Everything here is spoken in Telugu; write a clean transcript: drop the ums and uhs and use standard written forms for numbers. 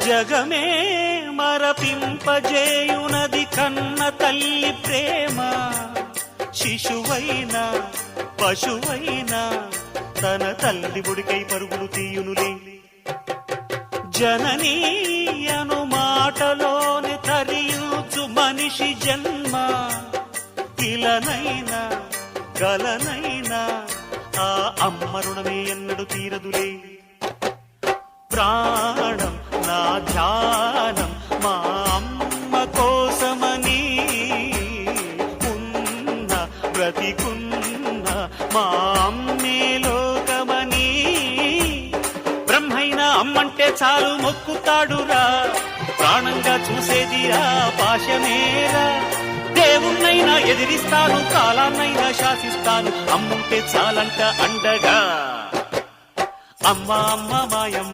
జగమే మరపింపజేయునది కన్న తల్లి ప్రేమ. శిశువైనా పశువైనా తన తల్లి ఒడికై పరుగులు తీయునులే. జననీ అను మాటలోని తరియుచు మనిషి జన్మ. ఇలనైనా గలనైనా ఆ అమ్మ రుణమే ఎన్నడు తీరదులే. ప్రాణం నా ధ్యానం మా అమ్మ కోసమని, ఉన్న బ్రతికున్న మా అమ్మే లోకమని. బ్రహ్మైనా అమ్మంటే చాలు మొక్కుతాడురా, ప్రాణంగా చూసేది ఆ పాశమేరా. దేవుణ్ణైనా ఎదిరిస్తాను, కాలాన్నైనా శాసిస్తాను, అమ్ముంటే చాలంట అండగా. అమ్మ అమ్మ మాయం